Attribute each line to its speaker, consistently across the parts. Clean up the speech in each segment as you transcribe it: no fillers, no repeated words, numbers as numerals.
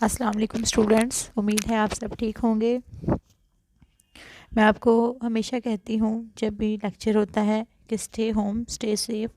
Speaker 1: अस्सलाम वालेकुम स्टूडेंट्स, उम्मीद है आप सब ठीक होंगे। मैं आपको हमेशा कहती हूँ जब भी लेक्चर होता है कि स्टे होम स्टे सेफ़।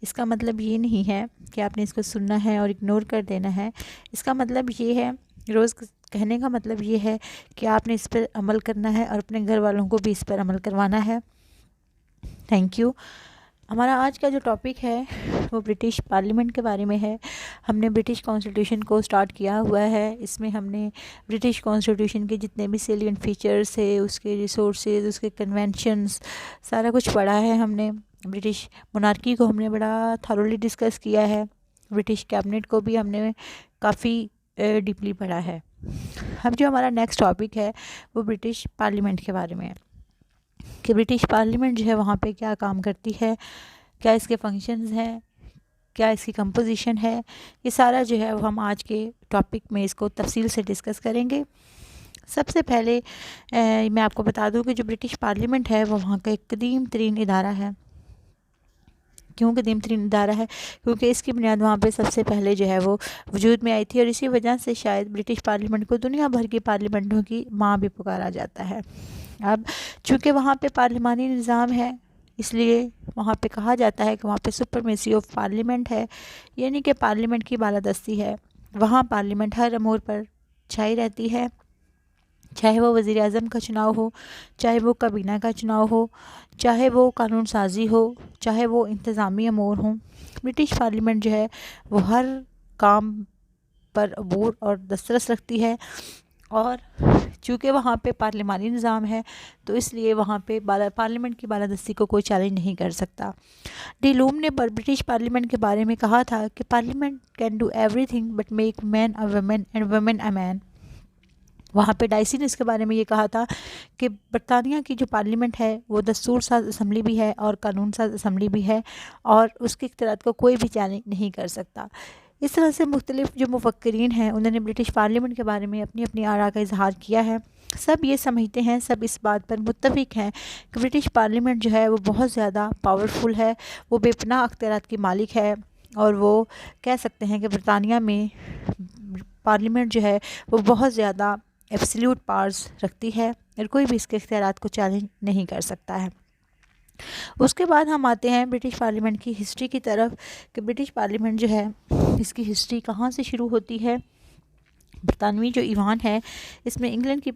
Speaker 1: इसका मतलब ये नहीं है कि आपने इसको सुनना है और इग्नोर कर देना है। इसका मतलब ये है, रोज़ कहने का मतलब ये है कि आपने इस पर अमल करना है और अपने घर वालों को भी इस पर अमल करवाना है। Thank you. हमारा आज का जो टॉपिक है वो ब्रिटिश पार्लियामेंट के बारे में है। हमने ब्रिटिश कॉन्स्टिट्यूशन को स्टार्ट किया हुआ है। इसमें हमने ब्रिटिश कॉन्स्टिट्यूशन के जितने भी सेलिएंट फीचर्स है, उसके रिसोर्सेज, उसके कन्वेंशंस, सारा कुछ पढ़ा है हमने। ब्रिटिश मोनार्की को हमने बड़ा थॉरोली डिस्कस किया है। ब्रिटिश कैबिनेट को भी हमने काफ़ी डीपली पढ़ा है। अब जो हमारा नेक्स्ट टॉपिक है वो ब्रिटिश पार्लियामेंट के बारे में है कि ब्रिटिश पार्लियामेंट जो है वहाँ पे क्या काम करती है, क्या इसके फंक्शंस हैं, क्या इसकी कंपोजिशन है। ये सारा जो है वो हम आज के टॉपिक में इसको तफसील से डिस्कस करेंगे। सबसे पहले मैं आपको बता दूं कि जो ब्रिटिश पार्लियामेंट है वो वहाँ का एक कदीम तरीन इदारा है। क्यों कदीम तरीन इदारा है? क्योंकि इसकी बुनियाद वहाँ पे सबसे पहले जो है वो वजूद में आई थी और इसी वजह से शायद ब्रिटिश पार्लियामेंट को दुनिया भर की पार्लियामेंटों की माँ भी पुकारा जाता है। अब चूँकि वहाँ पे पार्लिमानी निज़ाम है, इसलिए वहाँ पे कहा जाता है कि वहाँ पे सुपरमेसी ऑफ पार्लियामेंट है, यानी कि पार्लियामेंट की बालादस्ती है। वहाँ पार्लियामेंट हर अमूर पर छाई रहती है, चाहे वो वज़ीर आज़म का चुनाव हो, चाहे वो काबीना का चुनाव हो, चाहे वो कानून साजी हो, चाहे वो इंतज़ामी अमूर हों। ब्रिटिश पार्लियामेंट जो है वो हर काम पर अबूर और दस्तरस रखती है और चूँकि वहाँ पे पार्लिमानी निज़ाम है तो इसलिए वहाँ पे पार्लियामेंट की बालादस्ती को कोई चैलेंज नहीं कर सकता। डी लूम ने ब्रिटिश पार्लियामेंट के बारे में कहा था कि parliament can do everything but make man a woman and woman a man. वहाँ पे डाइसी ने इसके बारे में ये कहा था कि बरतानिया की जो पार्लियामेंट है वो दस्तूर साज असम्बली भी है और कानून साज असम्बली भी है और उसके इख्तियारात को कोई भी चैलेंज नहीं कर सकता। इस तरह से मुख्तलिफ जो मुफक्किरीन हैं उन्होंने ब्रिटिश पार्लियामेंट के बारे में अपनी अपनी आरा का इजहार किया है। सब ये समझते हैं, सब इस बात पर मुत्तफिक हैं कि ब्रिटिश पार्लियामेंट जो है वो बहुत ज़्यादा पावरफुल है, वो बेपनाह अख्तियारात की मालिक है और वो कह सकते हैं कि बरतानिया में पार्लियामेंट जो है वो बहुत ज़्यादा एब्सोल्यूट पावर्स रखती है और कोई भी इसके इख्तियारात को चैलेंज नहीं कर सकता है। उसके बाद हम आते हैं ब्रिटिश पार्लियामेंट की हिस्ट्री की तरफ कि ब्रिटिश पार्लियामेंट जो है इसकी हिस्ट्री कहाँ से शुरू होती है। बरतानवी जो ईवान है इसमें इंग्लैंड की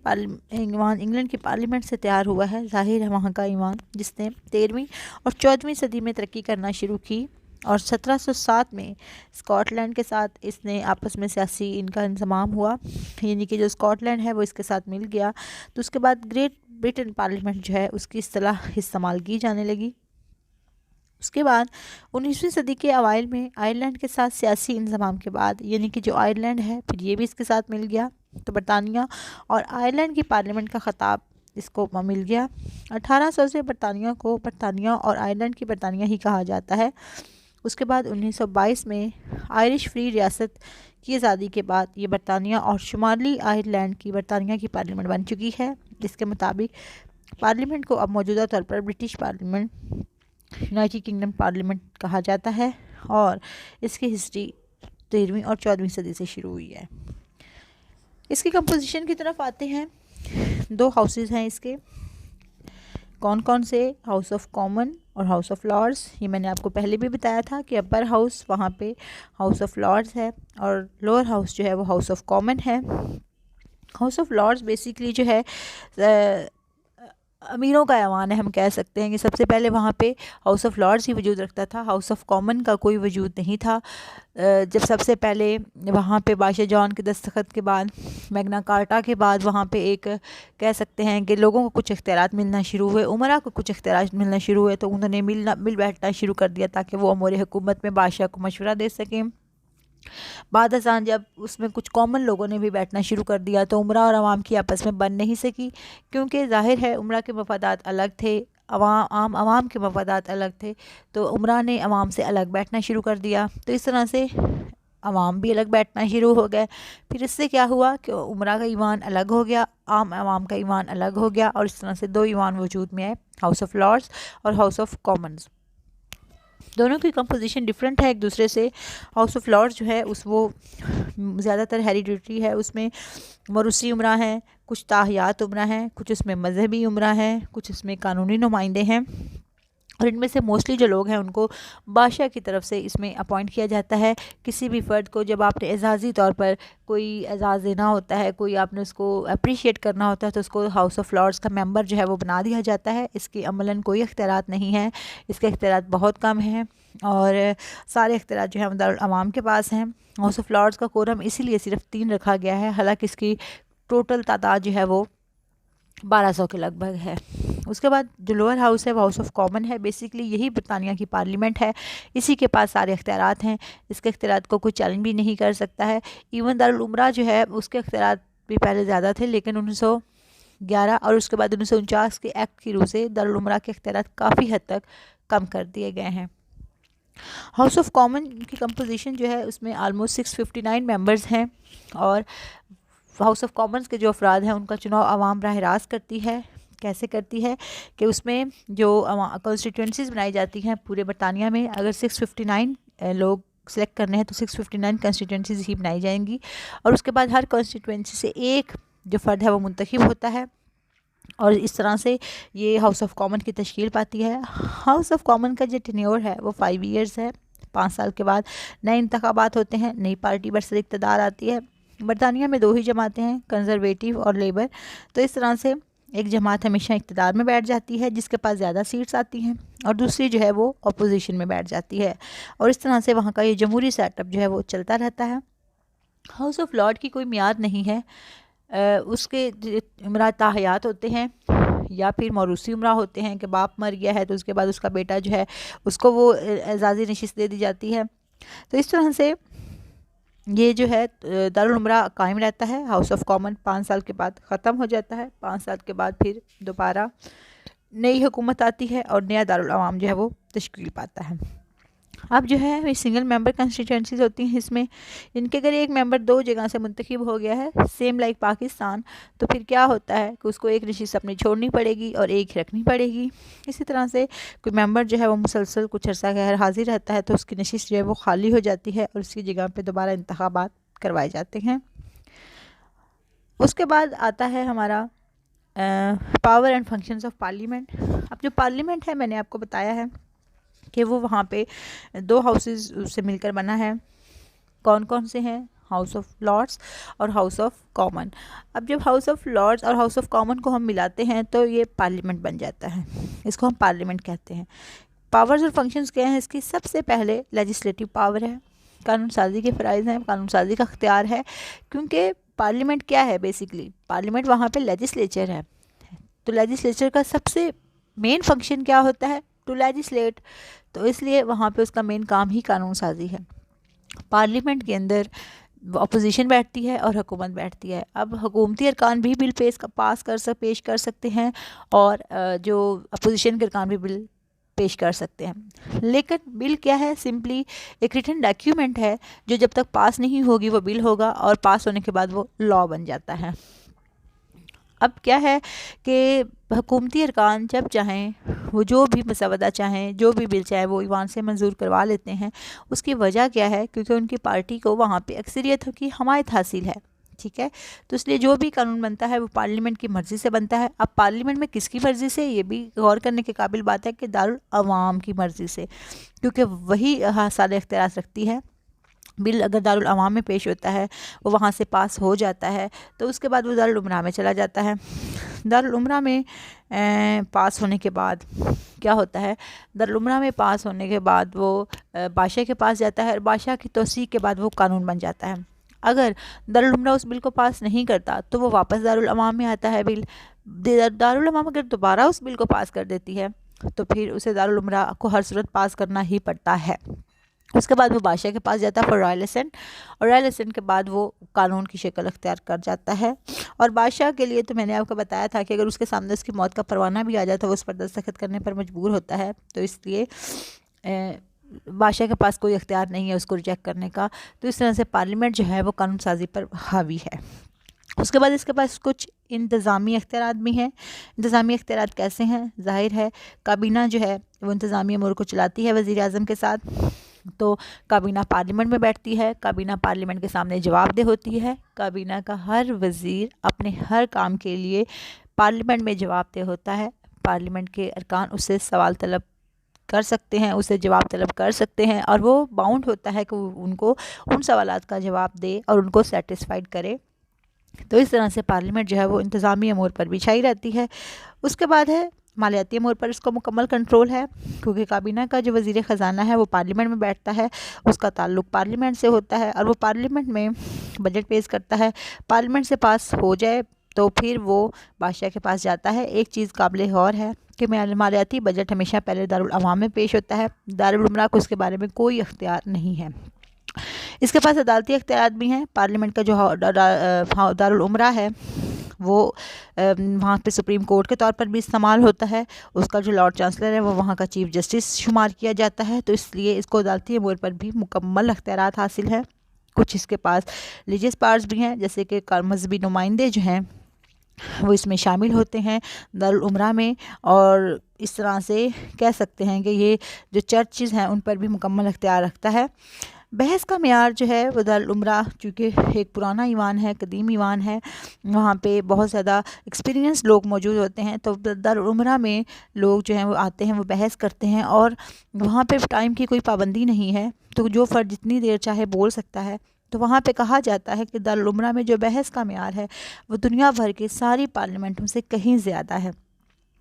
Speaker 1: पार्लियामेंट से तैयार हुआ है। ज़ाहिर है वहाँ का ईवान जिसने 13वीं और 14वीं सदी में तरक्की करना शुरू की और 1707 में स्कॉटलैंड के साथ इसने आपस में सियासी इनका इंज़माम हुआ, यानी कि जो स्कॉटलैंड है वो इसके साथ मिल गया। तो उसके बाद ग्रेट ब्रिटेन पार्लियामेंट जो है उसकी इस्तिलाह इस्तेमाल की जाने लगी। उसके बाद 19वीं सदी के अवाइल में आयरलैंड के साथ सियासी इंज़माम के बाद, यानी कि जो आयरलैंड है फिर ये भी इसके साथ मिल गया, तो बरतानिया और आयरलैंड की पार्लियामेंट का ख़ताब इसको मिल गया। 1800 से बरतानिया को बरतानिया और आयरलैंड की बरतानिया ही कहा जाता है। उसके बाद 1922 में आयरिश फ्री रियासत की आज़ादी के बाद ये बरतानिया और शुमाली आयरलैंड की बरतानिया की पार्लियामेंट बन चुकी है। इसके मुताबिक पार्लियामेंट को अब मौजूदा तौर पर British parliament, United kingdom parliament कहा जाता है और इसकी हिस्ट्री 13वीं और 14वीं सदी से शुरू हुई है। इसकी कंपोजिशन की तरफ आते हैं। 2 हाउसेस हैं इसके। कौन कौन से? हाउस ऑफ कॉमन और हाउस ऑफ लॉर्ड्स। ये मैंने आपको पहले भी बताया था कि अपर हाउस वहाँ पे हाउस ऑफ लॉर्ड्स है और लोअर हाउस जो है वो हाउस ऑफ कॉमन है। हाउस ऑफ लॉर्ड्स बेसिकली जो है अमीरों का ऐवान है। हम कह सकते हैं कि सबसे पहले वहाँ पे हाउस ऑफ लॉर्ड्स ही वजूद रखता था, हाउस ऑफ कॉमन का कोई वजूद नहीं था। जब सबसे पहले वहाँ पे बादशाह जॉन के दस्तखत के बाद, मैग्ना कार्टा के बाद वहाँ पे एक कह सकते हैं कि लोगों को कुछ इख्तियारात मिलना शुरू हुए, उमरा को कुछ इख्तियारात मिलना शुरू हुए, तो उन्होंने मिल बैठना शुरू कर दिया ताकि वो अमूर हुकूमत में बादशाह को मशवरा दे सकें। बाद अजान जब उसमें कुछ कॉमन लोगों ने भी बैठना शुरू कर दिया तो उमरा और अवाम की आपस में बन नहीं सकी, क्योंकि जाहिर है उमरा के मफादात अलग थे, आवाम के मफादात अलग थे। तो उमरा ने अवाम से अलग बैठना शुरू कर दिया, तो इस तरह से अवाम भी अलग बैठना शुरू हो गए। फिर इससे क्या हुआ कि उमरा का ईवान अलग हो गया, आवाम का ईवान अलग हो गया और इस तरह से 2 ईवान वजूद में आए, हाउस ऑफ लॉर्ड्स और हाउस ऑफ कॉमन्स। दोनों की कंपोजिशन डिफरेंट है एक दूसरे से। हाउस ऑफ लॉर्ड्स जो है वो ज़्यादातर हेरिडिटरी है, उसमें मरूसी उमरा हैं, कुछ ताहयात उमरा हैं, कुछ उसमें मजहबी उमरा हैं, कुछ उसमें कानूनी नुमाइंदे हैं। और इनमें से मोस्टली जो लोग हैं उनको बादशाह की तरफ से इसमें अपॉइंट किया जाता है। किसी भी फ़र्द को जब आपने एजाज़ी तौर पर कोई एजाज़ देना होता है, कोई आपने उसको अप्रिशिएट करना होता है, तो उसको हाउस ऑफ लॉर्ड्स का मेंबर जो है वो बना दिया जाता है। इसकी अमलन कोई इख्तियारात नहीं है, इसके इख्तियारात बहुत कम हैं और सारे इख्तियारात जो है दारुल अवाम के पास हैं। हाउस ऑफ लॉर्ड्स का कोरम इसीलिए सिर्फ 3 रखा गया है, हालांकि इसकी टोटल तादाद जो है वो 1200 के लगभग है। उसके बाद जो लोअर हाउस है वो हाउस ऑफ कॉमन है। बेसिकली यही बरतानिया की पार्लियामेंट है, इसी के पास सारे इख्तियारात हैं, इसके इख्तियारात को कोई चैलेंज भी नहीं कर सकता है। इवन दारुल उमरा जो है उसके इख्तियारात भी पहले ज़्यादा थे, लेकिन 1911 और उसके बाद 1949 के एक्ट की रूह से दारुल उमरा के इख्तियारात काफ़ी हद तक कम कर दिए गए हैं। हाउस ऑफ कॉमन की कंपोजिशन जो है उसमें आलमोस्ट 659 मेंबर्स हैं और हाउस ऑफ कॉमन्स के जो अफराद हैं उनका चुनाव आवाम राह रास्त करती है। कैसे करती है कि उसमें जो कॉन्स्टिट्यूंसीज़ बनाई जाती हैं पूरे बरतानिया में, अगर 659 लोग सेलेक्ट करने हैं तो 659 कॉन्स्टिट्यूंसीज़ ही बनाई जाएंगी और उसके बाद हर कॉन्स्टिट्यूंसी से एक जो फ़र्द है वो मुंतखब होता है और इस तरह से ये हाउस ऑफ कॉमन की तश्कील पाती है। हाउस ऑफ कॉमन का जो टेन्योर है वो 5 ईयर्स है। 5 साल के बाद नए इंतखाबात होते हैं, नई पार्टी बरसर इक़्तिदार आती है। बरतानिया में 2 ही जमातें हैं, कंजर्वेटिव और लेबर। तो इस तरह से एक जमात हमेशा इक़्तिदार में बैठ जाती है जिसके पास ज़्यादा सीट्स आती हैं और दूसरी जो है वो अपोजिशन में बैठ जाती है और इस तरह से वहाँ का ये जमहूरी सेटअप जो है वो चलता रहता है। हाउस ऑफ लॉर्ड की कोई मियाद नहीं है, उसके उमरा ताहयात होते हैं या फिर मौरूसी उमरा होते हैं कि बाप मर गया है तो उसके बाद उसका बेटा जो है उसको वो एजाज़ी नशिस्त दे दी जाती है। तो इस तरह से ये जो है दारुल उमरा कायम रहता है। हाउस ऑफ कॉमन 5 साल के बाद ख़त्म हो जाता है। 5 साल के बाद फिर दोबारा नई हुकूमत आती है और नया दारुल अवाम जो है वो तश्कील पाता है। अब जो है सिंगल मेंबर कंस्टिट्यूंसीज होती हैं, इसमें इनके अगर एक मेंबर 2 जगह से मुंतखब हो गया है, सेम लाइक पाकिस्तान, तो फिर क्या होता है कि उसको एक नशिस्त अपनी छोड़नी पड़ेगी और एक ही रखनी पड़ेगी। इसी तरह से कोई मेंबर जो है वो मुसलसल कुछ अर्सा गैर हाजिर रहता है तो उसकी नशिस्त जो है वो खाली हो जाती है और उसकी जगह पर दोबारा इंतखाबात करवाए जाते हैं। उसके बाद आता है हमारा power and functions of parliament. अब जो पार्लियामेंट है मैंने आपको बताया है कि वो वहाँ पे 2 हाउसेस से मिलकर बना है। कौन कौन से हैं? हाउस ऑफ लॉर्ड्स और हाउस ऑफ कॉमन। अब जब हाउस ऑफ लॉर्ड्स और हाउस ऑफ कॉमन को हम मिलाते हैं तो ये पार्लियामेंट बन जाता है, इसको हम पार्लियामेंट कहते हैं। पावर्स और फंक्शंस क्या हैं इसकी? सबसे पहले लेजिस्लेटिव पावर है, कानून साजी के फ़राइज़ हैं, कानून साजी का अख्तियार है, क्योंकि पार्लियामेंट क्या है बेसिकली? पार्लियामेंट वहाँ पे लेजिस्लेचर है, तो लेजिस्लेचर का सबसे मेन फंक्शन क्या होता है? To legislate. तो इसलिए वहाँ पे उसका मेन काम ही कानून साजी है। पार्लियामेंट के अंदर अपोजिशन बैठती है और हुकूमत बैठती है। अब हुकूमती अरकान भी बिल पेश कर सकते हैं और जो अपोजिशन के अरकान भी बिल पेश कर सकते हैं। लेकिन बिल क्या है? सिंपली एक रिटन डॉक्यूमेंट है जो जब तक पास नहीं होगी वो बिल होगा और पास होने के बाद वो लॉ बन जाता है। अब क्या है कि हुकूमती अरकान जब चाहें वो जो भी मसवदा चाहें, जो भी बिल चाहे वो ईवान से मंजूर करवा लेते हैं। उसकी वजह क्या है? क्योंकि उनकी पार्टी को वहाँ पे अक्सरियत की हमायत हासिल है, ठीक है। तो इसलिए जो भी कानून बनता है वो पार्लियामेंट की मर्ज़ी से बनता है। अब पार्लियामेंट में किसकी मर्ज़ी से? ये भी गौर करने के काबिल बात है कि दारुल अवाम की मर्ज़ी से, क्योंकि वही सारे इख्तियार रखती है। बिल अगर दारुल अवाम में पेश होता है वो वहाँ से पास हो जाता है तो उसके बाद वो दारुल उमरा में चला जाता है। दारुल उमरा में पास होने के बाद क्या होता है? दारुल उमरा में पास होने के बाद वो बादशाह के पास जाता है और बादशाह की तौसीक के बाद वो कानून बन जाता है। अगर दारुल उमरा उस बिल को पास नहीं करता तो वो वापस दारुल अवाम में आता है बिल। दारुल अवाम अगर दोबारा उस बिल को पास कर देती है तो फिर उसे दारुल उमरा को हर सूरत पास करना ही पड़ता है। उसके बाद वो बादशाह के पास जाता है फॉर रॉयल असेंट और रॉयल असेंट के बाद वो कानून की शक्ल अख्तियार कर जाता है। और बादशाह के लिए तो मैंने आपको बताया था कि अगर उसके सामने उसकी मौत का परवाना भी आ जाता है वो उस पर दस्तखत करने पर मजबूर होता है, तो इसलिए बादशाह के पास कोई अख्तियार नहीं है उसको रिजेक्ट करने का। तो इस तरह से पार्लियामेंट जो है वो कानून साजी पर हावी है। उसके बाद इसके पास कुछ इंतज़ामी इख्तियारात भी हैं। इंतज़ामी इख्तियारात कैसे हैं? ज़ाहिर है काबीना जो है वो इंतज़ामी अमूर को चलाती है वज़ीर आज़म के साथ। तो काबीना पार्लियामेंट में बैठती है, काबीना पार्लियामेंट के सामने जवाबदेह होती है। काबीना का हर वज़ीर अपने हर काम के लिए पार्लियामेंट में जवाबदेह होता है। पार्लियामेंट के अरकान उससे सवाल तलब कर सकते हैं, उससे जवाब तलब कर सकते हैं और वो बाउंड होता है कि वो उनको उन सवालात का जवाब दे और उनको सेटिस्फाइड करे। तो इस तरह से पार्लियामेंट जो है वो इंतज़ामी अमूर पर भी छाई रहती है। उसके बाद है मालियाती अमूर पर इसको मुकम्मल कंट्रोल है, क्योंकि काबीना का जो वज़ीर ख़जाना है वो पार्लियामेंट में बैठता है, उसका ताल्लुक़ पार्लियामेंट से होता है और वो पार्लियामेंट में बजट पेश करता है। पार्लियामेंट से पास हो जाए तो फिर वो बादशाह के पास जाता है। एक चीज़ काबिल गौर है कि मालियाती बजट हमेशा पहले दारुल अवाम में पेश होता है, दारुल उमरा को इसके बारे में कोई इख्तियार नहीं है। इसके पास अदालती इख्तियारात भी हैं। पार्लियामेंट का जो दारुल उमरा है वो वहाँ पे सुप्रीम कोर्ट के तौर पर भी इस्तेमाल होता है। उसका जो लॉर्ड चांसलर है वो वहाँ का चीफ जस्टिस शुमार किया जाता है। तो इसलिए इसको अदालती अमूर पर भी मुकम्मल इख्तियारात हासिल है। कुछ इसके पास रिलीजियस पावर्स भी हैं, जैसे कि मजहबी नुमाइंदे जो हैं वो इसमें शामिल होते हैं दारुल उमरा में, और इस तरह से कह सकते हैं कि ये जो चर्चेज़ हैं उन पर भी मुकम्मल इख्तियार रखता है। बहस का मेयार जो है वो दारुल उमरा, चूँकि एक पुराना ईवान है, कदीम ईवान है, वहाँ पे बहुत ज़्यादा एक्सपीरियंस लोग मौजूद होते हैं। तो दारुल उमरा में लोग जो हैं वो आते हैं, वो बहस करते हैं और वहाँ पे टाइम की कोई पाबंदी नहीं है, तो जो फ़र्द जितनी देर चाहे बोल सकता है। तो वहाँ पे कहा जाता है कि दारुल उमरा में जो बहस का मेयार है वो दुनिया भर की सारी पार्लियामेंटों से कहीं ज़्यादा है,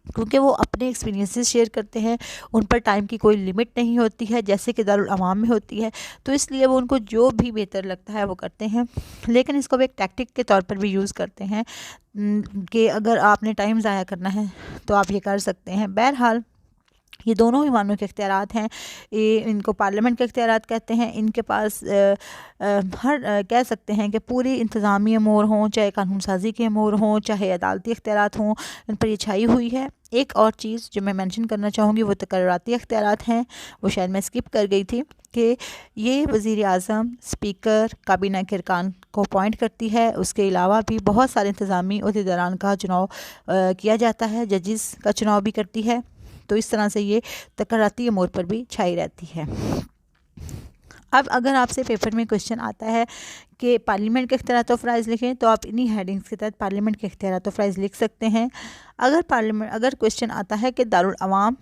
Speaker 1: क्योंकि वो अपने एक्सपीरियंसेस शेयर करते हैं। उन पर टाइम की कोई लिमिट नहीं होती है जैसे कि दारुल अवाम में होती है। तो इसलिए वो उनको जो भी बेहतर लगता है वो करते हैं, लेकिन इसको वो एक टैक्टिक के तौर पर भी यूज़ करते हैं कि अगर आपने टाइम ज़ाया करना है तो आप ये कर सकते हैं। बहरहाल ये दोनों ईवानों के इख्तियारात हैं। ये इनको पार्लियामेंट के इख्तियारात कहते हैं। इनके पास कह सकते हैं कि पूरी इंतज़ामी अमूर हों, चाहे कानून साजी के अमूर हों, चाहे अदालती इख्तियारात हों, इन पर ये छाई हुई है। एक और चीज़ जो मैं मेंशन करना चाहूँगी वो तकर्राती इख्तियारात हैं, वो शायद मैं स्किप कर गई थी, कि ये वज़ीर आज़म स्पीकर काबीना के अरकान को अपॉइंट करती है। उसके अलावा भी बहुत सारे इंतज़ामी अहदेदारान का चुनाव किया जाता है, जजेस का चुनाव भी करती है। तो इस तरह से ये तकर्राती अमूर पर भी छाई रहती है। अब अगर आपसे पेपर में क्वेश्चन आता है कि पार्लियामेंट के इख्तियारात व फ़राइज़ लिखें, तो आप इन्हीं हेडिंग्स के तहत पार्लियामेंट के इख्तियारात व फ़राइज़ लिख सकते हैं। अगर क्वेश्चन आता है कि दारुल अवाम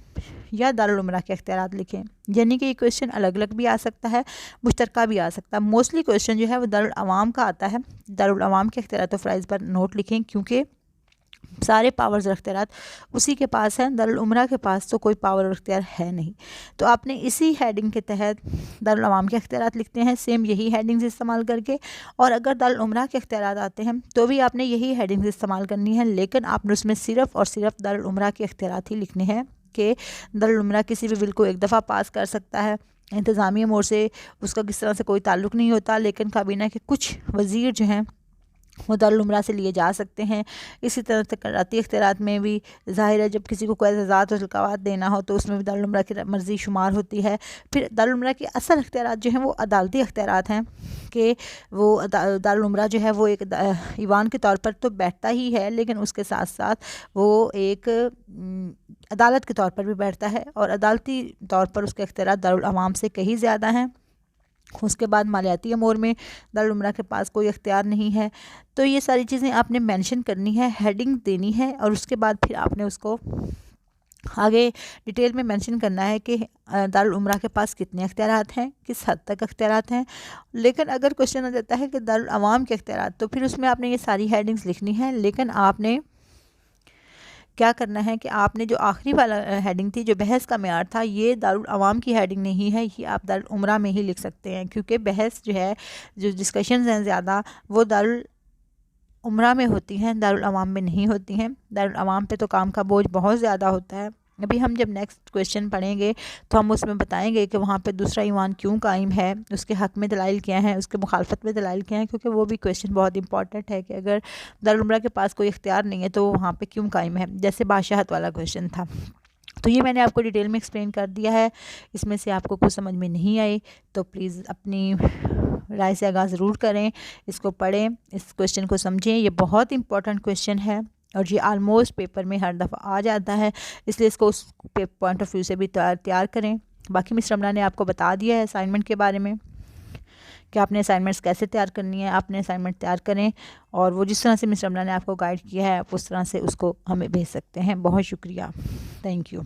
Speaker 1: या दारुल उमरा के इख्तियारात लिखें, यानी कि ये क्वेश्चन अलग अलग भी आ सकता है, मुश्तरका भी आ सकता है। मोस्टली क्वेश्चन जो है वो दारुल अवाम का आता है। दारुल अवाम के इख्तियारात व फ़राइज़ पर नोट लिखें, क्योंकि सारे पावर्स और इख्तियारात उसी के पास हैं। दारुल उमरा के पास तो कोई पावर और इख्तियार है नहीं। तो आपने इसी हेडिंग के तहत दारुल अवाम के इख्तियारात लिखते हैं, सेम यही हेडिंग्स इस्तेमाल करके। और अगर दारुल उमरा के इख्तियारात आते हैं तो भी आपने यही हेडिंग्स इस्तेमाल करनी है, लेकिन आपने उसमें सिर्फ़ और सिर्फ दारुल उमरा के इख्तियारात ही लिखने हैं कि दारुल उमरा किसी भी बिल को एक दफ़ा पास कर सकता है। इंतज़ामी अमूर से उसका किस तरह से कोई ताल्लुक़ नहीं होता, लेकिन काबीना के कुछ वज़ीर जो हैं वो दारुल उमरा से लिए जा सकते हैं। इसी तरह तकर्राती इख्तियारात में भी ज़ाहिर है जब किसी को कोई एजाज़ात और ज़कावात देना हो तो उसमें भी दारुल उमरा की मर्ज़ी शुमार होती है। फिर दारुल उमरा के असल इख्तियारात जो हैं वो अदालती इख्तियारात हैं, कि वो दारुल उमरा जो है वो एक ईवान के तौर पर तो बैठता ही है, लेकिन उसके साथ साथ वो एक अदालत के तौर पर भी बैठता है, और अदालती तौर पर उसके इख्तियारात दारुल अवाम से कहीं ज़्यादा हैं। उसके बाद मालियाती अमूर में दारुल उमरा के पास कोई इख्तियार नहीं है। तो ये सारी चीज़ें आपने मेंशन करनी है, हेडिंग देनी है, और उसके बाद फिर आपने उसको आगे डिटेल में मेंशन करना है कि दारुल उमरा के पास कितने इख्तियारात हैं, किस हद तक इख्तियारात हैं। लेकिन अगर क्वेश्चन आ जाता है कि दारुल अवाम के इख्तियारात, तो फिर उसमें आपने ये सारी हेडिंग्स लिखनी है, लेकिन आपने क्या करना है कि आपने जो आखिरी वाला हेडिंग थी, जो बहस का मेयार था, ये दारुल अवाम की हेडिंग नहीं है, ये आप दारुल उमरा में ही लिख सकते हैं, क्योंकि बहस जो है, जो डिस्कशंस हैं ज़्यादा, वो दारुल उमरा में होती हैं, दारुल अवाम में नहीं होती हैं। दारुल अवाम पे तो काम का बोझ बहुत ज़्यादा होता है। अभी हम जब नेक्स्ट क्वेश्चन पढ़ेंगे तो हम उसमें बताएंगे कि वहाँ पे दूसरा ईवान क्यों कायम है, उसके हक़ में दलाइल क्या हैं, उसके मुखालफत में दलाइल क्या हैं, क्योंकि वो भी क्वेश्चन बहुत इंपॉर्टेंट है कि अगर दारुल उमरा के पास कोई इख्तियार नहीं है तो वो वहाँ पे क्यों कायम है, जैसे बादशाहत वाला क्वेश्चन था। तो ये मैंने आपको डिटेल में एक्सप्लेन कर दिया है। इसमें से आपको कुछ समझ में नहीं आए तो प्लीज़ अपनी राय से आगाज़ ज़रूर करें, इसको पढ़ें, इस क्वेश्चन को समझें। ये बहुत इंपॉर्टेंट क्वेश्चन है और ये आलमोस्ट पेपर में हर दफ़ा आ जाता है, इसलिए इसको उस पॉइंट ऑफ व्यू से भी तैयार करें। बाकी मिस रमला ने आपको बता दिया है असाइनमेंट के बारे में कि आपने असाइनमेंट्स कैसे तैयार करनी है। आपने असाइनमेंट तैयार करें और वो जिस तरह से मिस रमला ने आपको गाइड किया है आप उस तरह से उसको हमें भेज सकते हैं। बहुत शुक्रिया, थैंक यू।